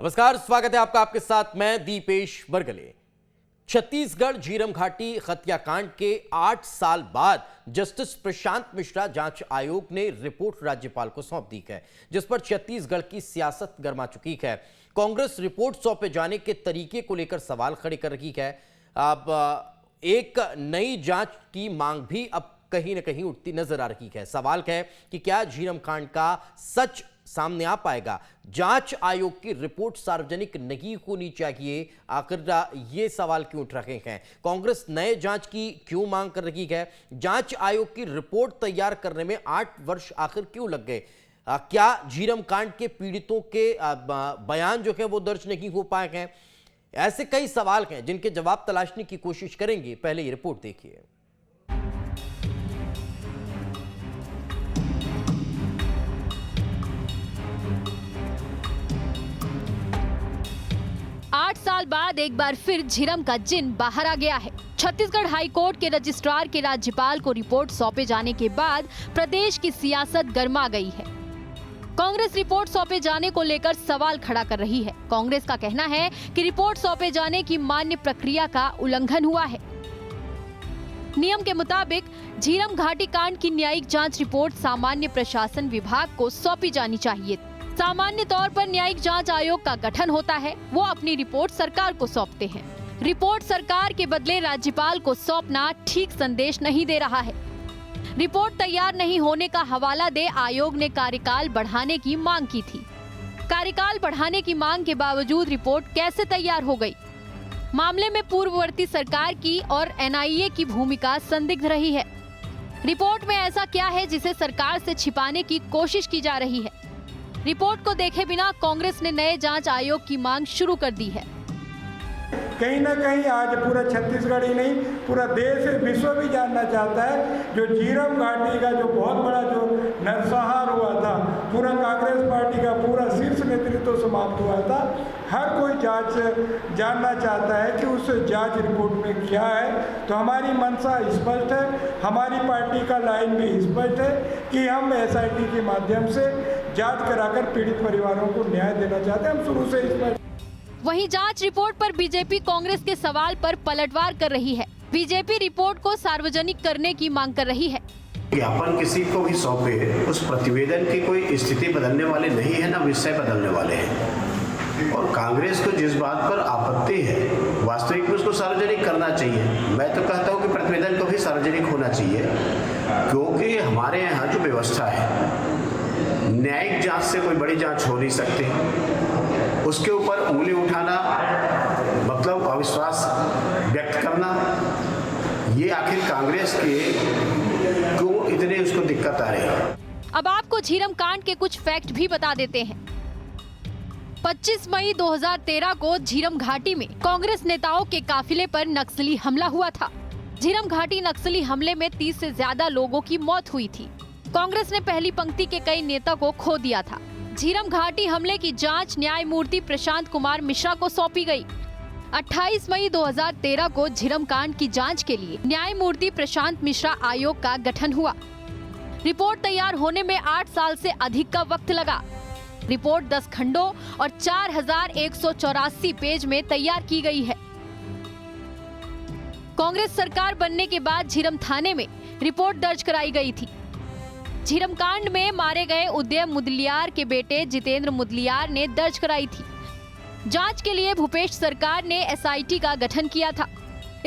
नमस्कार, स्वागत है आपका। आपके साथ मैं दीपेश बरगले। छत्तीसगढ़ झीरम घाटी हत्याकांड के 8 साल बाद जस्टिस प्रशांत मिश्रा जांच आयोग ने रिपोर्ट राज्यपाल को सौंप दी है, जिस पर छत्तीसगढ़ की सियासत गर्मा चुकी है। कांग्रेस रिपोर्ट सौंपे जाने के तरीके को लेकर सवाल खड़े कर रही है। अब एक नई जांच की मांग भी अब कहीं न कहीं उठती नजर आ रही है। सवाल है कि क्या झीरम कांड का सच सामने आ पाएगा? जांच आयोग की रिपोर्ट सार्वजनिक नहीं होनी चाहिए, आखिर ये सवाल क्यों उठ रहे हैं? कांग्रेस नए जांच की क्यों मांग कर रही है? जांच आयोग की रिपोर्ट तैयार करने में 8 वर्ष आखिर क्यों लग गए? क्या झीरम कांड के पीड़ितों के बयान जो है वो दर्ज नहीं हो पाए हैं? ऐसे कई सवाल हैं जिनके जवाब तलाशने की कोशिश करेंगे। पहले ये रिपोर्ट देखिए। 8 साल बाद एक बार फिर झीरम का जिन बाहर आ गया है। छत्तीसगढ़ हाई कोर्ट के रजिस्ट्रार के राज्यपाल को रिपोर्ट सौंपे जाने के बाद प्रदेश की सियासत गर्मा गई है। कांग्रेस रिपोर्ट सौंपे जाने को लेकर सवाल खड़ा कर रही है। कांग्रेस का कहना है कि रिपोर्ट सौंपे जाने की मान्य प्रक्रिया का उल्लंघन हुआ है। नियम के मुताबिक झीरम घाटी कांड की न्यायिक जांच रिपोर्ट सामान्य प्रशासन विभाग को सौंपी जानी चाहिए। सामान्य तौर पर न्यायिक जांच आयोग का गठन होता है, वो अपनी रिपोर्ट सरकार को सौंपते हैं। रिपोर्ट सरकार के बदले राज्यपाल को सौंपना ठीक संदेश नहीं दे रहा है। रिपोर्ट तैयार नहीं होने का हवाला दे आयोग ने कार्यकाल बढ़ाने की मांग की थी। कार्यकाल बढ़ाने की मांग के बावजूद रिपोर्ट कैसे तैयार हो गई? मामले में पूर्ववर्ती सरकार की और एनआईए की भूमिका संदिग्ध रही है। रिपोर्ट में ऐसा क्या है जिसे सरकार से छिपाने की कोशिश की जा रही है? रिपोर्ट को देखे बिना कांग्रेस ने नए जांच आयोग की मांग शुरू कर दी है। कहीं ना कहीं आज पूरा छत्तीसगढ़ ही नहीं, पूरा देश विश्व भी जानना चाहता है जो झीरम घाटी का जो बहुत बड़ा जो नरसंहार हुआ था, पूरा कांग्रेस पार्टी का पूरा शीर्ष नेतृत्व समाप्त हुआ था। हर कोई जांच जानना चाहता है कि उस जांच रिपोर्ट में क्या है। तो हमारी मंशा स्पष्ट है, हमारी पार्टी का लाइन भी स्पष्ट है कि हम एसआईटी के माध्यम से जांच कराकर पीड़ित परिवारों को न्याय देना चाहते हैं। हम शुरू से स्पष्ट। वहीं जांच रिपोर्ट पर बीजेपी कांग्रेस के सवाल पर पलटवार कर रही है। बीजेपी रिपोर्ट को सार्वजनिक करने की मांग कर रही है। ज्ञापन किसी को भी सौंपे, उस प्रतिवेदन की कोई स्थिति बदलने वाले नहीं है, ना विषय बदलने वाले हैं। और कांग्रेस को जिस बात पर आपत्ति है, वास्तविक में उसको सार्वजनिक करना चाहिए। मैं तो कहता हूँ कि प्रतिवेदन को भी सार्वजनिक होना चाहिए, क्योंकि हमारे यहाँ जो व्यवस्था है, न्यायिक जांच से कोई बड़ी जांच हो नहीं सकती। उसके ऊपर उंगली उठाना मतलब अविश्वास व्यक्त करना, ये आखिर कांग्रेस के क्यों इतने उसको दिक्कत आ रही है। अब आपको झीरम कांड के कुछ फैक्ट भी बता देते हैं। 25 मई 2013 को झीरम घाटी में कांग्रेस नेताओं के काफिले पर नक्सली हमला हुआ था। झीरम घाटी नक्सली हमले में 30 से ज्यादा लोगों की मौत हुई थी। कांग्रेस ने पहली पंक्ति के कई नेता को खो दिया था। झीरम घाटी हमले की जांच न्यायमूर्ति प्रशांत कुमार मिश्रा को सौंपी गई। 28 मई 2013 को झीरम कांड की जांच के लिए न्यायमूर्ति प्रशांत मिश्रा आयोग का गठन हुआ। रिपोर्ट तैयार होने में 8 साल से अधिक का वक्त लगा। रिपोर्ट 10 खंडों और 4184 पेज में तैयार की गई है। कांग्रेस सरकार बनने के बाद झीरम थाने में रिपोर्ट दर्ज कराई गई थी। झीरम कांड में मारे गए उदय मुदलियार के बेटे जितेंद्र मुदलियार ने दर्ज कराई थी। जांच के लिए भूपेश सरकार ने एसआईटी का गठन किया था।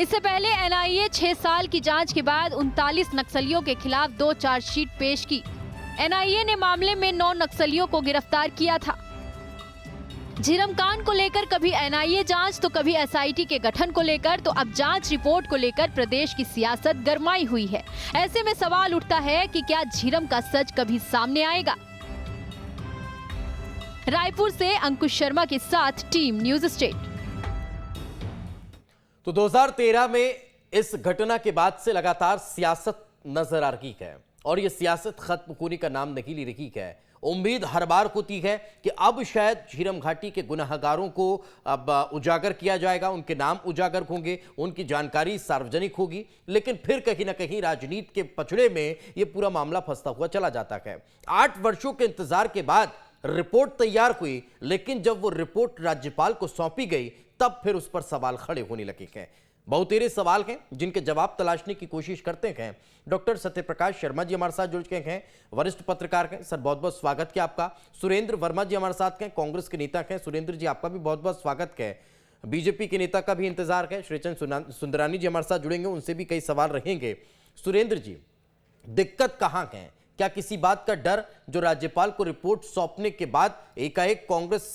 इससे पहले एनआईए 6 साल की जांच के बाद 39 नक्सलियों के खिलाफ 2 चार्जशीट पेश की। एनआईए ने मामले में 9 नक्सलियों को गिरफ्तार किया था। झीरम कांड को लेकर कभी एनआईए जांच तो कभी एसआईटी के गठन को लेकर, तो अब जांच रिपोर्ट को लेकर प्रदेश की सियासत गरमाई हुई है। ऐसे में सवाल उठता है कि क्या झीरम का सच कभी सामने आएगा? रायपुर से अंकुश शर्मा के साथ टीम न्यूज स्टेट। तो 2013 में इस घटना के बाद से लगातार सियासत नजर आ रही है और ये सियासत खत्म होने का नाम नहीं ले रही है। उम्मीद हर बार होती है कि अब शायद झीरम घाटी के गुनहगारों को अब उजागर किया जाएगा, उनके नाम उजागर होंगे, उनकी जानकारी सार्वजनिक होगी, लेकिन फिर कहीं ना कहीं राजनीति के पचड़े में यह पूरा मामला फंसता हुआ चला जाता है। 8 वर्षों के इंतजार के बाद रिपोर्ट तैयार हुई, लेकिन जब वो रिपोर्ट राज्यपाल को सौंपी गई तब फिर उस पर सवाल खड़े होने लगे हैं। बहुतेरे सवाल हैं जिनके जवाब तलाशने की कोशिश करते हैं। डॉक्टर सत्यप्रकाश शर्मा जी हमारे साथ जुड़ चुके हैं, वरिष्ठ पत्रकार हैं। सर बहुत बहुत स्वागत है आपका। सुरेंद्र वर्मा जी हमारे साथ हैं, कांग्रेस के नेता हैं। सुरेंद्र जी आपका भी बहुत बहुत स्वागत है। बीजेपी के नेता का भी इंतजार है, श्रीचंद सुंदरानी जी हमारे साथ जुड़ेंगे, उनसे भी कई सवाल रहेंगे। सुरेंद्र जी, दिक्कत कहाँ है? क्या किसी बात का डर जो राज्यपाल को रिपोर्ट सौंपने के बाद एकाएक कांग्रेस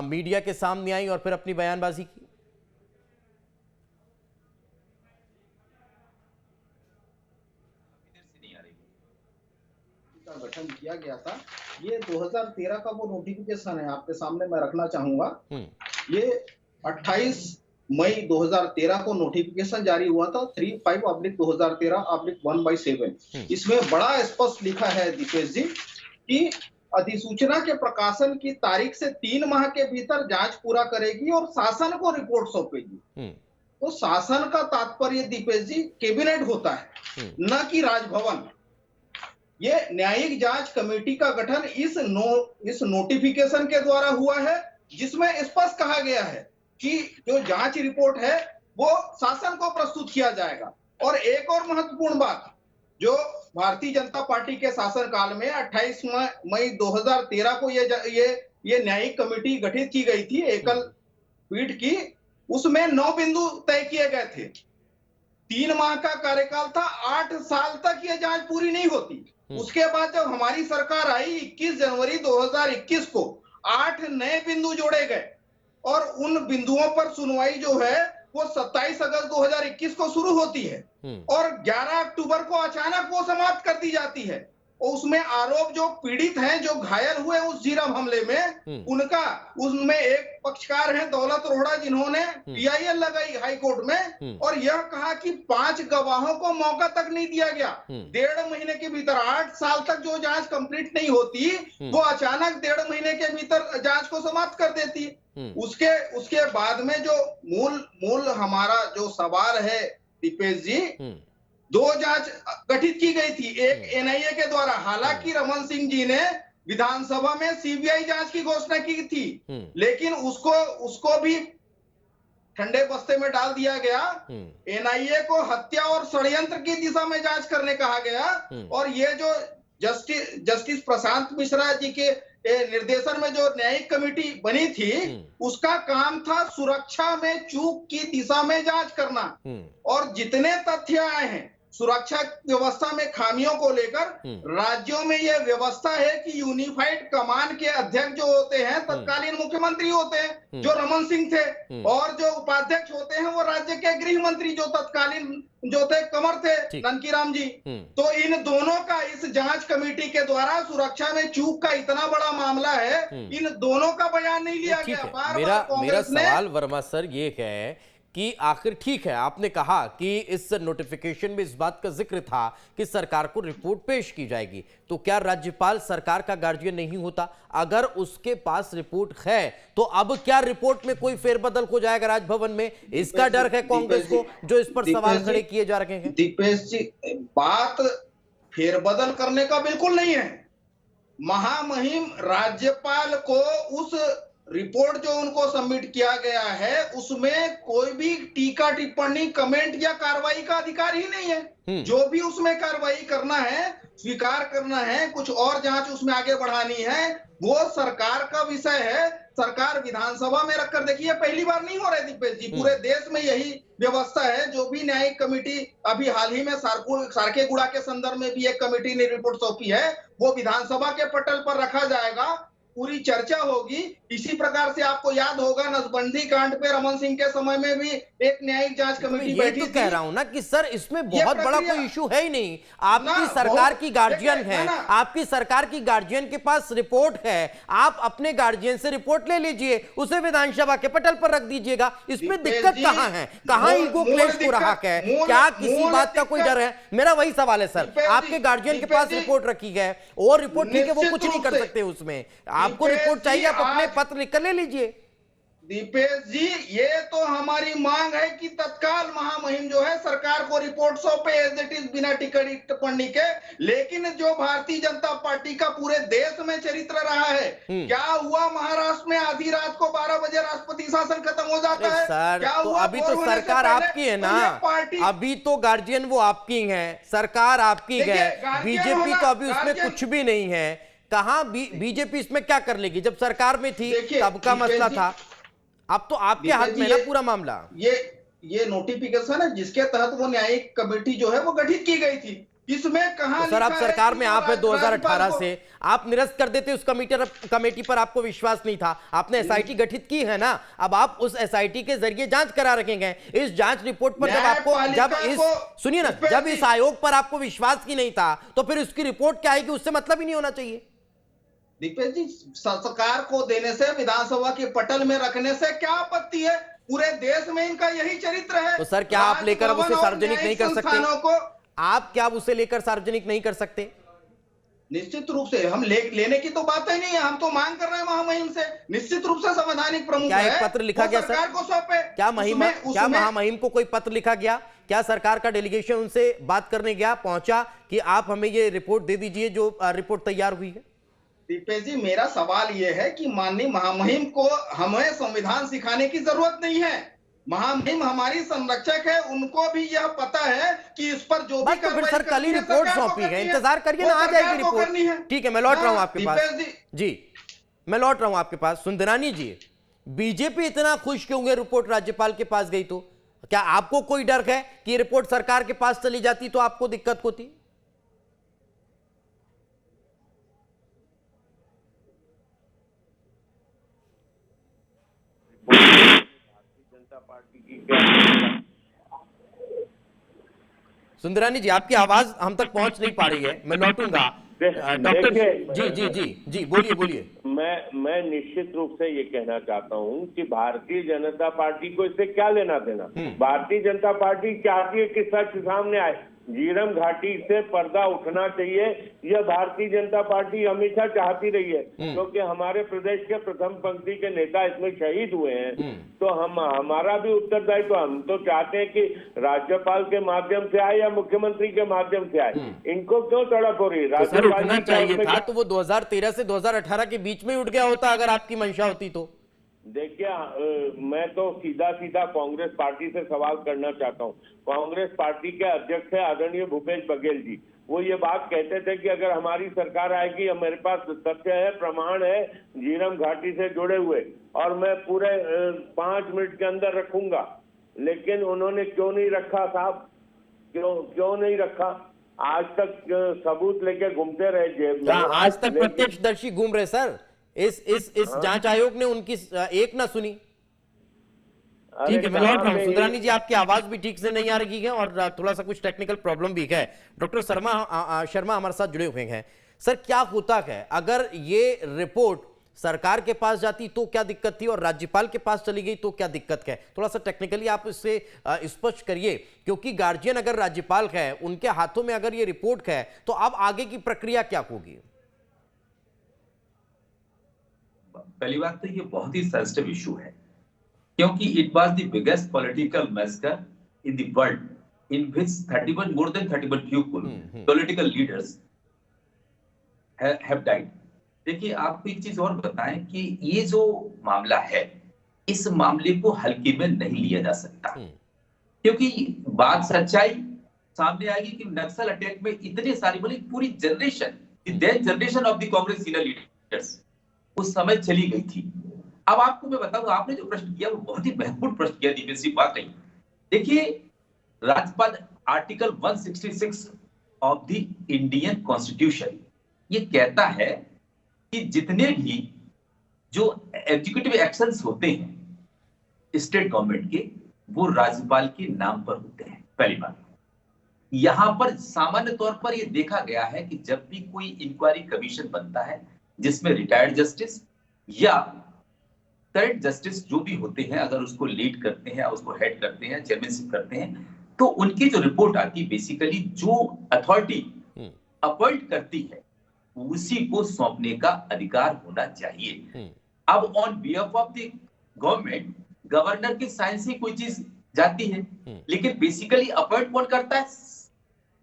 मीडिया के सामने आई और फिर अपनी बयानबाजी की? गठन किया गया था, ये 2013 का वो नोटिफिकेशन है, आपके सामने मैं रखना चाहूंगा। ये 28 मई 2013 को नोटिफिकेशन जारी हुआ था, 35/2013/1/7। इसमें बड़ा स्पष्ट लिखा है दीपेश जी कि अधिसूचना के प्रकाशन की तारीख से 3 माह के भीतर जांच पूरा करेगी और शासन को रिपोर्ट सौंपेगी। तो शासन का तात्पर्य दीपेश जी कैबिनेट होता है, न कि राजभवन। ये न्यायिक जांच कमेटी का गठन इस नोटिफिकेशन के द्वारा हुआ है, जिसमें स्पष्ट कहा गया है कि जो जांच रिपोर्ट है वो शासन को प्रस्तुत किया जाएगा। और एक और महत्वपूर्ण बात, जो भारतीय जनता पार्टी के शासनकाल में 28 मई 2013 को ये न्यायिक कमेटी गठित की गई थी, एकल पीठ की, उसमें 9 बिंदु तय किए गए थे। 3 माह का कार्यकाल था, 8 साल तक ये जांच पूरी नहीं होती। उसके बाद जब हमारी सरकार आई 21 जनवरी 2021 को 8 नए बिंदु जोड़े गए और उन बिंदुओं पर सुनवाई जो है वो 27 अगस्त 2021 को शुरू होती है और 11 अक्टूबर को अचानक वो समाप्त कर दी जाती है। और उसमें आरोप जो पीड़ित हैं, जो घायल हुए उस झीरम हमले में, उनका, उसमें एक पक्षकार हैं दौलत रोहड़ा, जिन्होंने PIL लगाई हाई कोर्ट में और यह कहा कि 5 गवाहों को मौका तक नहीं दिया गया। 1.5 महीने के भीतर, 8 साल तक जो जांच कंप्लीट नहीं होती, वो अचानक 1.5 महीने के भीतर जांच को समाप्त कर देती। उसके बाद में जो मूल हमारा जो सवाल है दीपेश जी, 2 जांच गठित की गई थी, एक NIA के द्वारा। हालांकि रमन सिंह जी ने विधानसभा में CBI जांच की घोषणा की थी, लेकिन उसको भी ठंडे बस्ते में डाल दिया गया। NIA को हत्या और षड्यंत्र की दिशा में जांच करने कहा गया और ये जो जस्टिस प्रशांत मिश्रा जी के निर्देशन में जो न्यायिक कमेटी बनी थी, उसका काम था सुरक्षा में चूक की दिशा में जांच करना। और जितने तथ्य आए हैं सुरक्षा व्यवस्था में खामियों को लेकर, राज्यों में यह व्यवस्था है कि यूनिफाइड कमान के अध्यक्ष जो होते हैं तत्कालीन मुख्यमंत्री होते हैं, जो रमन सिंह थे, और जो उपाध्यक्ष होते हैं वो राज्य के गृह मंत्री जो तत्कालीन जो थे कंवर थे, ननकीराम जी। तो इन दोनों का इस जांच कमेटी के द्वारा सुरक्षा में चूक का इतना बड़ा मामला है, इन दोनों का बयान नहीं लिया गया। मेरा सवाल वर्मा सर ये है कि आखिर ठीक है, आपने कहा कि इस नोटिफिकेशन में इस बात का जिक्र था कि सरकार को रिपोर्ट पेश की जाएगी, तो क्या राज्यपाल सरकार का गार्जियन नहीं होता? अगर उसके पास रिपोर्ट है तो अब क्या रिपोर्ट में कोई फेरबदल हो जाएगा राजभवन में? इसका डर है कांग्रेस को, जो इस पर सवाल खड़े किए जा रहे हैं। दीपेश जी, बात फेरबदल करने का बिल्कुल नहीं है। महामहिम राज्यपाल को उस रिपोर्ट जो उनको सबमिट किया गया है उसमें कोई भी टीका टिप्पणी, कमेंट या कार्रवाई का अधिकार ही नहीं है। जो भी उसमें कार्रवाई करना है, स्वीकार करना है, कुछ और जांच उसमें आगे बढ़ानी है, वो सरकार का विषय है। सरकार विधानसभा में रखकर, देखिए पहली बार नहीं हो रहा है दीपेश जी, पूरे देश में यही व्यवस्था है। जो भी न्यायिक कमेटी अभी हाल ही में सारकेगुड़ा के संदर्भ में भी एक कमेटी ने रिपोर्ट सौंपी है, वो विधानसभा के पटल पर रखा जाएगा, पूरी चर्चा होगी। इसी प्रकार से आपको याद होगा नसबंदी कांड पे रमन सिंह के समय में भी एक न्यायिक जांच कमेटी बैठी थी। कह रहा हूं ना कि सर इसमें बहुत बड़ा कोई इशू है ही नहीं। आपकी सरकार की गार्जियन है, आपकी सरकार की गार्जियन के पास रिपोर्ट है, आप अपने गार्जियन से रिपोर्ट ले लीजिए, उसे विधानसभा के पटल पर रख दीजिएगा। इसमें दिक्कत कहां है? कहां ईगो क्लेश हो रहा है? क्या किसी बात का कोई डर है? मेरा वही सवाल है सर। आपके गार्जियन के पास रिपोर्ट रखी है और रिपोर्ट ठीक है, वो कुछ नहीं कर सकते उसमें। आपको रिपोर्ट चाहिए, आप अपने पत्र लिखकर ले लीजिए। दीपेश जी, ये तो हमारी मांग है कि तत्काल महामहिम जो है सरकार को रिपोर्ट सौंपे एज इट इज, बिना टिप्पणी के। लेकिन जो भारतीय जनता पार्टी का पूरे देश में चरित्र रहा है, क्या हुआ महाराष्ट्र में आधी रात को 12 बजे राष्ट्रपति शासन खत्म हो जाता है? सर, क्या तो हुआ? अभी तो सरकार आपकी है ना, अभी तो गार्जियन वो आपकी है, सरकार आपकी है, बीजेपी तो अभी उसमें कुछ भी नहीं है। कहां बीजेपी इसमें क्या कर लेगी? जब सरकार में थी तब का मसला था, अब तो आपके हाथ में ना पूरा मामला। ये नोटिफिकेशन है जिसके तहत वो न्यायिक कमेटी जो है वो गठित की गई थी। इसमें कहां तो सर, आप सरकार में आप है 2018 से, आप निरस्त कर देते उस कमेटी पर, आपको विश्वास नहीं था, आपने एसआईटी गठित की है ना, अब आप उस एसआईटी के जरिए जांच करा रखेंगे। इस जांच रिपोर्ट पर सुनिए ना, जब इस आयोग पर आपको विश्वास ही नहीं था तो फिर उसकी रिपोर्ट क्या आएगी? उससे मतलब ही नहीं होना चाहिए। दीपेश जी, सरकार को देने से, विधानसभा के पटल में रखने से क्या आपत्ति है? पूरे देश में इनका यही चरित्र है। तो सर, क्या आप लेकर अब उसे सार्वजनिक नहीं कर सकते? आप क्या उसे लेकर सार्वजनिक नहीं कर सकते? निश्चित रूप से हम लेने की तो बात ही नहीं है, हम तो मांग कर रहे हैं महामहिम से। निश्चित रूप से संवैधानिक प्रमुख क्या एक पत्र लिखा गया सरकार को सौंपे? क्या महामहिम को कोई पत्र लिखा गया? क्या सरकार का डेलीगेशन उनसे बात करने गया, पहुंचा कि आप हमें ये रिपोर्ट दे दीजिए जो रिपोर्ट तैयार हुई है? दीपेश जी, मेरा सवाल यह है कि माननीय महामहिम को हमें संविधान सिखाने की जरूरत नहीं है। महामहिम हमारी संरक्षक है, उनको भी यह पता है कि इस पर जो भी तो फिर सर कल ही रिपोर्ट सौंपी है, इंतजार करिए ना, आ जाएगी रिपोर्ट। ठीक है, मैं लौट रहा हूं आपके पास जी, मैं लौट रहा हूं आपके पास। सुंदरानी जी, बीजेपी इतना खुश क्यों हुए रिपोर्ट राज्यपाल के पास गई? तो क्या आपको कोई डर है कि रिपोर्ट सरकार के पास चली जाती तो आपको दिक्कत होती? सुंदरानी जी, आपकी आवाज हम तक पहुंच नहीं पा रही है, मैं लौटूंगा। डॉक्टर जी बोलिए। मैं निश्चित रूप से ये कहना चाहता हूं कि भारतीय जनता पार्टी को इससे क्या लेना देना। भारतीय जनता पार्टी चाहती है कि सच सामने आए, झीरम घाटी से पर्दा उठना चाहिए। यह भारतीय जनता पार्टी हमेशा चाहती रही है, क्योंकि हमारे प्रदेश के प्रथम पंक्ति के नेता इसमें शहीद हुए हैं। तो हमारा भी उत्तरदायित्व, तो हम तो चाहते हैं कि राज्यपाल के माध्यम से आए या मुख्यमंत्री के माध्यम से आए। इनको क्यों तड़प हो रही है? राज्यपाल उठना चाहिए था तो वो 2013 से 2018 के बीच में उठ गया होता, अगर आपकी मंशा होती तो। देखिए, मैं तो सीधा कांग्रेस पार्टी से सवाल करना चाहता हूं। कांग्रेस पार्टी के अध्यक्ष है आदरणीय भूपेश बघेल जी, वो ये बात कहते थे कि अगर हमारी सरकार आएगी, मेरे पास तथ्य है, प्रमाण है झीरम घाटी से जुड़े हुए, और मैं पूरे 5 मिनट के अंदर रखूंगा। लेकिन उन्होंने क्यों नहीं रखा साहब? क्यों नहीं रखा? आज तक सबूत लेके घूमते रहे जेब में। आज तक प्रत्यक्षदर्शी घूम रहे सर। इस जांच आयोग ने उनकी एक ना सुनी। ठीक है, मैं लौट रहा हूं। सुंदरानी जी, आपकी आवाज भी ठीक से नहीं आ रही है और थोड़ा सा कुछ टेक्निकल प्रॉब्लम भी है। डॉक्टर शर्मा हमारे साथ जुड़े हुए हैं। सर, क्या होता है अगर ये रिपोर्ट सरकार के पास जाती तो क्या दिक्कत थी, और राज्यपाल के पास चली गई तो क्या दिक्कत है? थोड़ा सा टेक्निकली आप इससे स्पष्ट करिए, क्योंकि गार्जियन अगर राज्यपाल है, उनके हाथों में अगर ये रिपोर्ट है, तो अब आगे की प्रक्रिया क्या होगी? पहली बात तो ये बहुत ही सेंसिटिव इशू है, क्योंकि it was the biggest political massacre in the world in which more than 31 people political leaders have died. देखिए, आपको एक चीज और बताएं कि ये जो मामला है, इस मामले को हल्के में नहीं लिया जा सकता, क्योंकि बात सच्चाई सामने आएगी कि नक्सल अटैक में इतने सारी पूरी generation, the generation of the Congress senior leaders उस समय चली गई थी। अब आपको मैं बताऊं, आपने जो प्रश्न किया वो बहुत ही महत्वपूर्ण प्रश्न किया दीपेश जी। बात नहीं, देखिए, राज्यपाल article 166 of the Indian constitution ये कहता है कि जितने भी जो एग्जीक्यूटिव एक्शंस होते हैं स्टेट गवर्नमेंट के, वो राज्यपाल के नाम पर होते हैं। पहली बात, यहां पर सामान्य तौर पर यह देखा गया है कि जब भी कोई इंक्वायरी कमीशन बनता है जिसमें रिटायर्ड जस्टिस या करंट जस्टिस जो भी होते हैं, अगर उसको लीड करते हैं, उसको हेड करते हैं, चेयरमैनशिप करते हैं, तो उनकी जो रिपोर्ट आती है, बेसिकली जो अथॉरिटी अपॉइंट करती है उसी को सौंपने का अधिकार होना चाहिए। अब on behalf of the government, governor की साइन से कोई चीज जाती है, लेकिन बेसिकली अपॉइंट कौन करता है?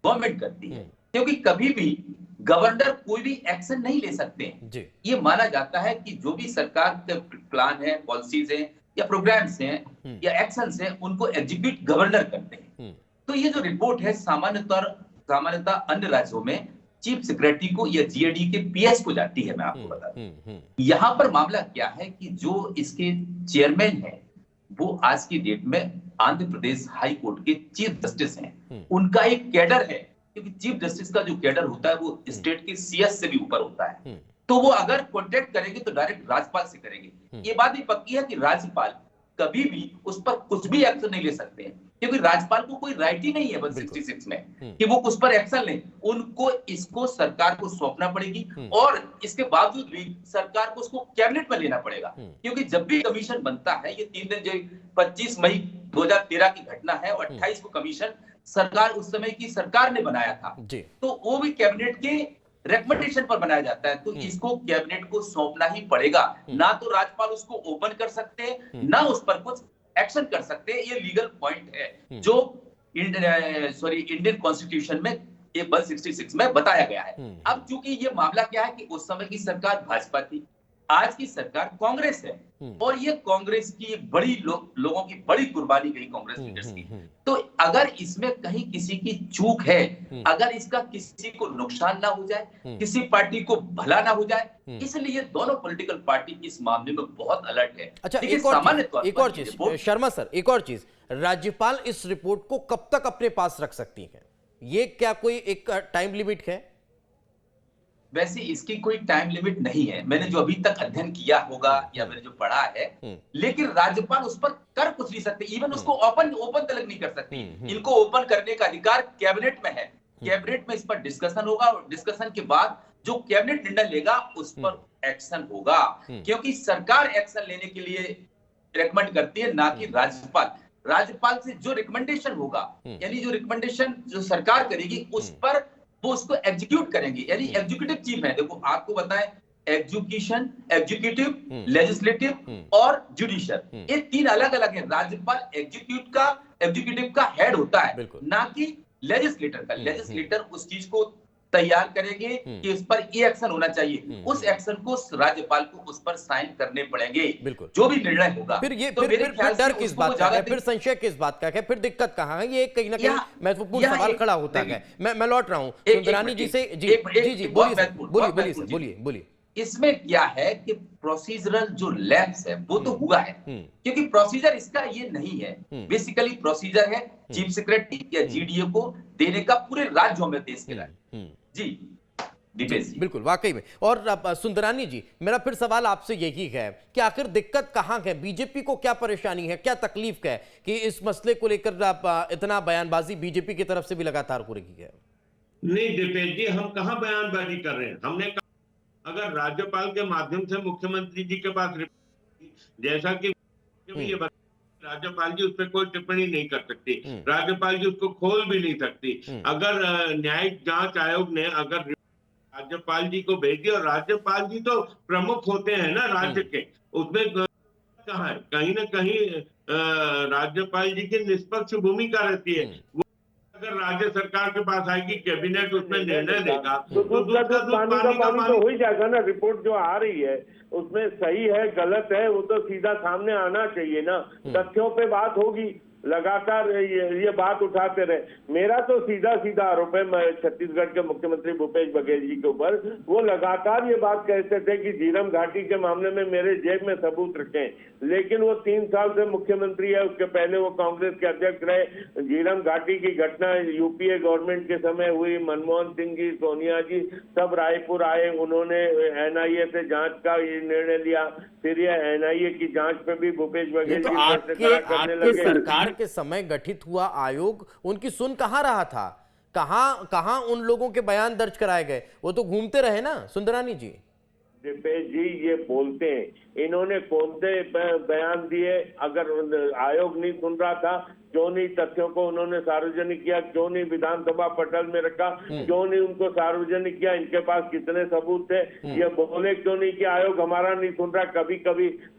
गवर्नमेंट करती है, क्योंकि कभी भी गवर्नर कोई भी एक्शन नहीं ले सकते हैं। ये माना जाता है कि जो भी सरकार के प्लान है, पॉलिसीज हैं या प्रोग्राम्स हैं या एक्शंस हैं, उनको एग्जीक्यूट गवर्नर करते हैं। तो ये जो रिपोर्ट है सामान्यतः अन्य राज्यों में चीफ सेक्रेटरी को या जीएडी के पीएस को जाती है। मैं आपको बता दूं यहाँ पर मामला क्या है कि जो इसके चेयरमैन है वो आज की डेट में आंध्र प्रदेश हाई कोर्ट के चीफ जस्टिस हैं। उनका एक कैडर है, क्योंकि चीफ जस्टिस का जो कैडर होता है वो स्टेट के सीएस से भी ऊपर होता है। तो वो अगर कॉन्टेक्ट करेंगे तो डायरेक्ट राज्यपाल से करेंगे। ये बात भी पक्की है कि राज्यपाल कभी भी उस पर कुछ भी एक्शन नहीं ले सकते हैं, क्योंकि राज्यपाल को कोई राइट ही नहीं है 166 में कि वो उस पर एक्शन ले। उनको इसको सरकार को सौंपना पड़ेगी और इसके बावजूद भी सरकार को उसको कैबिनेट में लेना पड़ेगा, क्योंकि जब भी कमीशन बनता है, ये 3 दिन जो 25 मई 2013 की घटना है और 28 को कमीशन सरकार उस समय की सरकार ने बनाया था, तो वो भी कैबिनेट के रेकमेंडेशन पर बनाया जाता है। तो इसको कैबिनेट को सौंपना ही पड़ेगा। ना तो राज्यपाल उसको ओपन कर सकते हैं, ना उस पर कुछ एक्शन कर सकते हैं। ये लीगल पॉइंट है जो इंडियन कॉन्स्टिट्यूशन में 166 में बताया गया है। अब चूंकि ये मामला क्या है कि उस समय की सरकार भाजपा थी, आज की सरकार कांग्रेस है, और ये कांग्रेस की बड़ी लोगों की बड़ी कुर्बानी गई कांग्रेस लीडर्स की। तो अगर इसमें कहीं किसी की चूक है, अगर इसका किसी को नुकसान ना हो जाए, किसी पार्टी को भला ना हो जाए, इसलिए दोनों पॉलिटिकल पार्टी इस मामले में बहुत अलर्ट है। अच्छा, एक और चीज शर्मा सर, एक और चीज, राज्यपाल इस रिपोर्ट को कब तक अपने पास रख सकती है? ये क्या कोई एक टाइम लिमिट है? वैसे इसकी कोई टाइम लिमिट नहीं है, मैंने जो अभी तक अध्ययन किया होगा या मैंने जो पढ़ा है, लेकिन राज्यपाल उस पर कर कुछ नहीं सकते, इवन उसको ओपन तक नहीं कर सकती। इनको ओपन करने का अधिकार कैबिनेट में है। कैबिनेट में इस पर डिस्कशन होगा और डिस्कशन के बाद जो कैबिनेट निर्णय लेगा उस पर एक्शन होगा, क्योंकि सरकार एक्शन लेने के लिए रेकमेंड करती है, ना कि राज्यपाल। राज्यपाल से जो रिकमेंडेशन होगा, यानी जो रिकमेंडेशन जो सरकार करेगी उस पर वो उसको एग्जीक्यूट करेंगे, यानी एग्जीक्यूटिव चीफ है। देखो आपको बताएं, एग्जीक्यूटिव, लेजिस्लेटिव और जुडिशियल, ये 3 अलग अलग है। राज्यपाल एग्जीक्यूटिव का हेड होता है, ना कि लेजिस्लेटर का। लेजिस्लेटर उस चीज को तैयार करेंगे कि इस पर ये एक्शन होना चाहिए, उस एक्शन को राज्यपाल को उस पर साइन करने पड़ेंगे, जो भी निर्णय होगा। फिर ये फिर डर किस बात का है, फिर संशय किस बात का है, फिर दिक्कत कहां है? ये कहीं ना कहीं महत्वपूर्ण सवाल खड़ा होता है। मैं लौट रहा हूं सुंदरानी जी से। जी बोलिए। इसमें क्या है कि प्रोसीजरल जो लैप्स है वो तो हुआ है, क्योंकि प्रोसीजर इसका ये नहीं है। बेसिकली प्रोसीजर है चीफ सेक्रेटरी या जीडीए को देने का पूरे राज्यों में देश के लिए। जी दीपेश जी, बिल्कुल, वाकई में। और सुंदरानी जी, मेरा फिर सवाल आपसे यही है कि आखिर दिक्कत कहां है? बीजेपी को क्या परेशानी है, क्या तकलीफ है कि इस मसले को लेकर इतना बयानबाजी बीजेपी की तरफ से भी लगातार हो रही है? नहीं दीपेश जी, हम कहां बयानबाजी कर रहे हैं। हमने अगर राज्यपाल के माध्यम से मुख्यमंत्री जी के पास, जैसा कि ये राज्यपाल जी उस पर कोई टिप्पणी नहीं कर सकती, राज्यपाल जी उसको खोल भी नहीं सकती। अगर न्यायिक जांच आयोग ने अगर राज्यपाल जी को भेज दिया, और राज्यपाल जी तो प्रमुख होते हैं ना राज्य के, उसमें कहाँ है, कहीं ना कहीं राज्यपाल जी की निष्पक्ष भूमिका रहती है। अगर राज्य सरकार के पास आएगी, कैबिनेट उसमें निर्णय लेगा, तो पानी तो हो ही जाएगा ना। रिपोर्ट जो आ रही है उसमें सही है गलत है वो तो सीधा सामने आना चाहिए ना, तथ्यों पे बात होगी। लगातार ये बात उठाते रहे। मेरा तो सीधा आरोप है छत्तीसगढ़ के मुख्यमंत्री भूपेश बघेल जी के ऊपर। वो लगातार ये बात कहते थे कि झीरम घाटी के मामले में मेरे जेब में सबूत रखें, लेकिन वो 3 साल से मुख्यमंत्री है, उसके पहले वो कांग्रेस के अध्यक्ष रहे। झीरम घाटी की घटना यूपीए गवर्नमेंट के समय हुई, मनमोहन सिंह जी, सोनिया जी सब रायपुर आए, उन्होंने एनआईए से जांच का निर्णय लिया। फिर ये एनआईए की जांच पे भी भूपेश बघेल जी करने लगे। सरकार के समय गठित हुआ आयोग उनकी सुन कहां रहा था? कहां उन लोगों के बयान दर्ज कराए गए? वो तो घूमते रहे ना सुंदरानी जी। दीपेश जी ये बोलते हैं, इन्होंने कौन से बयान दिए? अगर आयोग नहीं सुन रहा था क्यों नहीं तथ्यों को उन्होंने सार्वजनिक किया, क्यों नहीं विधानसभा पटल में रखा, क्यों नहीं उनको सार्वजनिक किया, इनके पास कितने सबूत थे, ये बोले क्यों नहीं कि आयोग हमारा नहीं सुन रहा।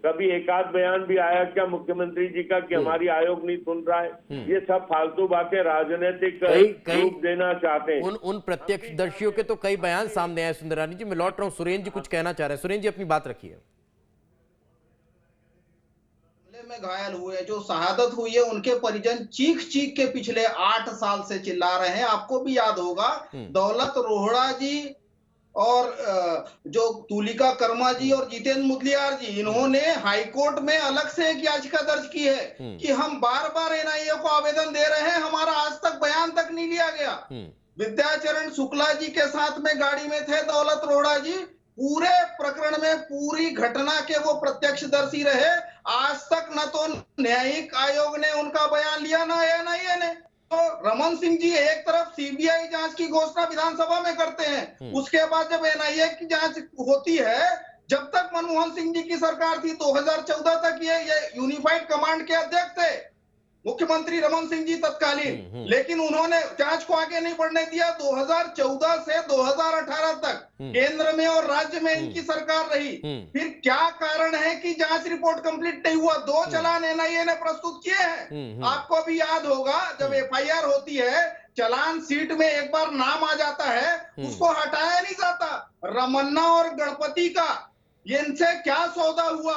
कभी एक आध बयान भी आया क्या मुख्यमंत्री जी का कि हमारी आयोग नहीं सुन रहा है। ये सब फालतू बातें राजनीतिक रूप देना चाहते हैं। उन प्रत्यक्षदर्शियों के तो कई बयान सामने आए। सुंदरानी जी, मैं लौट रहा हूं, सुरेंद्र जी कुछ कहना चाह रहे हैं। सुरेंद्र जी अपनी बात रखिए। में घायल हुए, जो शहादत हुई है, उनके परिजन चीख चीख के पिछले 8 साल से चिल्ला रहे हैं। आपको भी याद होगा दौलत रोहड़ा जी और जो तुलिका कर्मा जी और जितेंद्र मुदलियार जी, इन्होंने हाईकोर्ट में अलग से एक याचिका दर्ज की है कि हम बार बार एनआईए को आवेदन दे रहे हैं, हमारा आज तक बयान तक नहीं लिया गया। विद्याचरण शुक्ला जी के साथ में गाड़ी में थे दौलत रोहड़ा जी, पूरे प्रकरण में पूरी घटना के वो प्रत्यक्षदर्शी रहे। आज तक न तो न्यायिक आयोग ने उनका बयान लिया, न एनआईए ने। तो रमन सिंह जी एक तरफ सीबीआई जांच की घोषणा विधानसभा में करते हैं, उसके बाद जब एनआईए की जांच होती है, जब तक मनमोहन सिंह जी की सरकार थी 2014 तक ये यूनिफाइड कमांड के अध्यक्ष थे, मुख्यमंत्री रमन सिंह जी तत्कालीन, लेकिन उन्होंने जांच को आगे नहीं बढ़ने दिया। 2014 से 2018 तक केंद्र में और राज्य में इनकी सरकार रही। फिर क्या कारण है कि जांच रिपोर्ट कंप्लीट नहीं हुआ? 2 चालान एनआईए ने प्रस्तुत किए हैं। आपको भी याद होगा, जब एफआईआर होती है, चालान सीट में एक बार नाम आ जाता है, उसको हटाया नहीं जाता। रमन्ना और गणपति का इनसे क्या सौदा हुआ?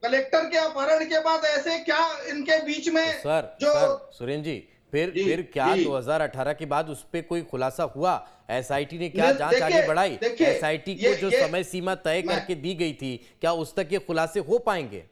कलेक्टर के अपहरण के बाद ऐसे क्या इनके बीच में सर सुरेंद्र जी, फिर क्या 2018 के बाद उस पे कोई खुलासा हुआ? एसआईटी ने क्या जांच आगे बढ़ाई? एसआईटी को जो समय सीमा तय करके दी गई थी, क्या उस तक ये खुलासे हो पाएंगे?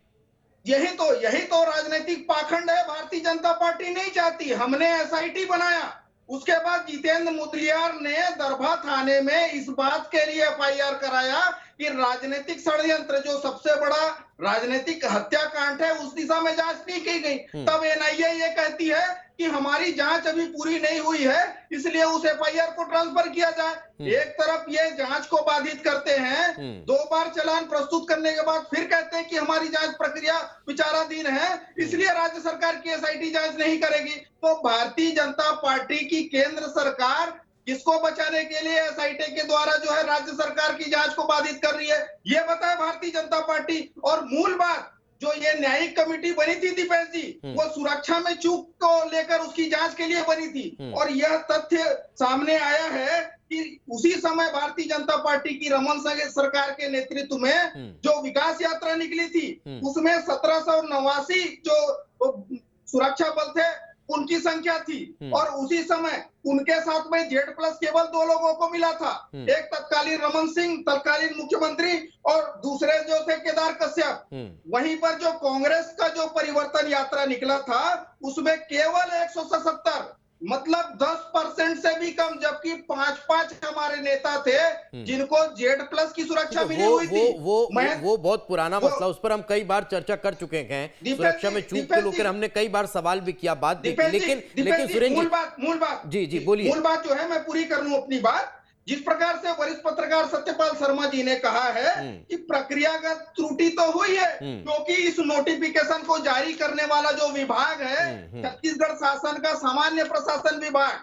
यही तो राजनीतिक पाखंड है। भारतीय जनता पार्टी नहीं चाहती। हमने एसआईटी बनाया, उसके बाद जितेंद्र मुदलियार ने दरभा थाने में इस बात के लिए एफआईआर कराया कि राजनीतिक षड्यंत्र, जो सबसे बड़ा राजनीतिक हत्याकांड है, उस दिशा में जांच नहीं की गई। तब एनआईए ये कहती है कि हमारी जांच अभी पूरी नहीं हुई है, इसलिए उस एफआईआर को ट्रांसफर किया जाए। एक तरफ ये जांच को बाधित करते हैं, 2 बार चालान प्रस्तुत करने के बाद फिर कहते हैं कि हमारी जांच प्रक्रिया विचाराधीन है, इसलिए राज्य सरकार की एसआईटी जांच नहीं करेगी। तो भारतीय जनता पार्टी की केंद्र सरकार किसको बचाने के लिए एसआईटी के द्वारा जो है राज्य सरकार की जांच को बाधित कर रही है, ये बताए भारतीय जनता पार्टी। और मूल बात, जो ये न्यायिक कमेटी बनी थी दीपेश जी, वो सुरक्षा में चूक को लेकर उसकी जांच के लिए बनी थी। और यह तथ्य सामने आया है कि उसी समय भारतीय जनता पार्टी की रमन सरकार के नेतृत्व में जो विकास यात्रा निकली थी, उसमें 1789 जो सुरक्षा बल थे उनकी संख्या थी। और उसी समय उनके साथ में जेड प्लस केवल 2 लोगों को मिला था, एक तत्कालीन रमन सिंह तत्कालीन मुख्यमंत्री और दूसरे जो थे केदार कश्यप। वहीं पर जो कांग्रेस का जो परिवर्तन यात्रा निकला था, उसमें केवल 177 मतलब 10% से भी कम, जबकि 5 हमारे नेता थे जिनको जेड प्लस की सुरक्षा मिली हुई थी। वो बहुत पुराना मसला, उस पर हम कई बार चर्चा कर चुके हैं। सुरक्षा में चूक को लेकर हमने कई बार सवाल भी किया, बात भी की, लेकिन सुरेंद्र मूल बात जी बोलिए। मूल बात जो है, मैं पूरी कर लूं अपनी बात। जिस प्रकार से वरिष्ठ पत्रकार सत्यपाल शर्मा जी ने कहा है कि प्रक्रियागत त्रुटि तो हुई है, क्योंकि इस नोटिफिकेशन को जारी करने वाला जो विभाग है छत्तीसगढ़ शासन का सामान्य प्रशासन विभाग,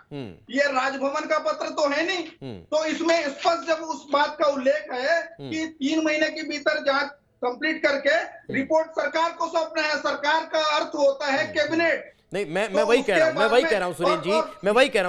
ये राजभवन का पत्र तो है नहीं। तो इसमें स्पष्ट जब उस बात का उल्लेख है कि 3 महीने के भीतर जांच कंप्लीट करके रिपोर्ट सरकार को सौंपना है। सरकार का अर्थ होता है कैबिनेट। नहीं, मैं वही कह रहा हूं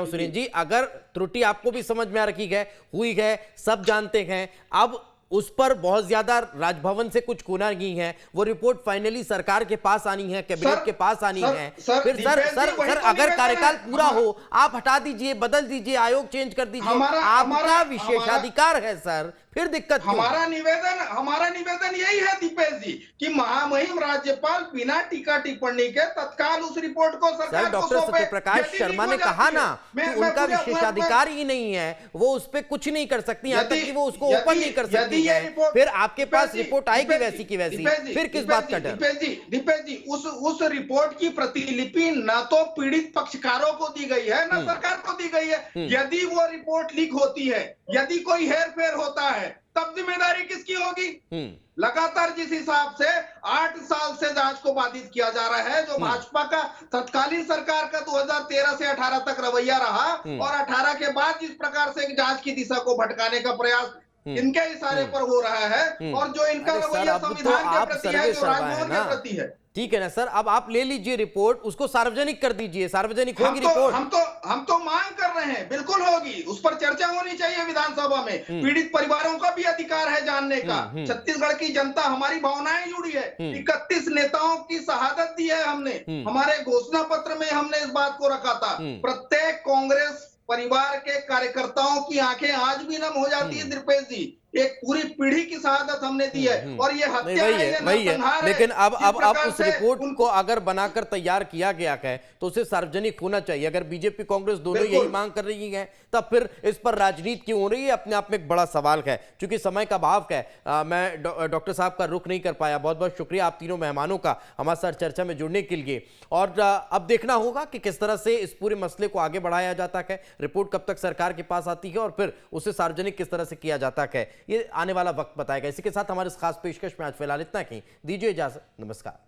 सुरेंद्र जी, अगर त्रुटि आपको भी समझ में आ रखी है, हुई है, सब जानते हैं, अब उस पर बहुत ज्यादा राजभवन से कुछ खोना नहीं है, वो रिपोर्ट फाइनली सरकार के पास आनी है, कैबिनेट के पास आनी है। फिर सर अगर कार्यकाल पूरा हो, आप हटा दीजिए, बदल दीजिए, आयोग चेंज कर दीजिए, आपका विशेषाधिकार है सर, फिर दिक्कत क्यों? हमारा निवेदन यही है दीपेश जी कि महामहिम राज्यपाल बिना टीका टिप्पणी के तत्काल उस रिपोर्ट को सरकार को डॉक्टर सत्यप्रकाश शर्मा ने कहा ना कि उनका विशेषाधिकार ही नहीं है, वो उस पर कुछ नहीं कर सकती, यहाँ तक कि वो उसको ओपन नहीं कर सकती है। फिर आपके पास रिपोर्ट आएगी वैसी की वैसी, फिर किस बात का डर? दीपेश जी, उस रिपोर्ट की प्रतिलिपि न तो पीड़ित पक्षकारों को दी गई है, न सरकार को दी गई है। यदि वो रिपोर्ट लीक होती है, यदि कोई हेरफेर होता है, है, तब जिम्मेदारी किसकी होगी? लगातार जिस हिसाब से 8 साल से जांच को बाधित किया जा रहा है, जो भाजपा का तत्कालीन सरकार का 2013 से 18 तक रवैया रहा और 18 के बाद जिस प्रकार से जांच की दिशा को भटकाने का प्रयास इनके इशारे पर हो रहा है और जो इनका रवैया संविधान के प्रति है, जो राजभवन के प्रति है। ठीक है ना सर, अब आप ले लीजिए रिपोर्ट, उसको सार्वजनिक कर दीजिए, सार्वजनिक होगी रिपोर्ट। हम तो मांग कर रहे हैं, बिल्कुल होगी, उस पर चर्चा होनी चाहिए विधानसभा में। पीड़ित परिवारों का भी अधिकार है जानने का। छत्तीसगढ़ की जनता, हमारी भावनाएं जुड़ी है। 31 नेताओं की शहादत दी है हमने, हमारे घोषणा पत्र में हमने इस बात को रखा था। प्रत्येक कांग्रेस परिवार के कार्यकर्ताओं की आंखें आज भी नम हो जाती है दीपेश जी। एक पूरी पीढ़ी की शहादत हमने दी है और ये हत्या है, ये नरसंहार है। लेकिन अब उस रिपोर्ट को अगर बनाकर तैयार किया गया है तो उसे सार्वजनिक होना चाहिए। अगर बीजेपी कांग्रेस दोनों यही मांग कर रही है तब फिर इस पर राजनीति क्यों हो रही है, अपने आप में एक बड़ा सवाल है। क्योंकि समय का अभाव है, मैं डॉक्टर साहब का रुख नहीं कर पाया। बहुत बहुत शुक्रिया आप तीनों मेहमानों का हमारे साथ चर्चा में जुड़ने के लिए। और अब देखना होगा कि किस तरह से इस पूरे मसले को आगे बढ़ाया जाता है, रिपोर्ट कब तक सरकार के पास आती है और फिर उसे सार्वजनिक किस तरह से किया जाता है, ये आने वाला वक्त बताएगा। इसी के साथ हमारे इस खास पेशकश में आज फिलहाल इतना ही, दीजिए इजाजत, नमस्कार।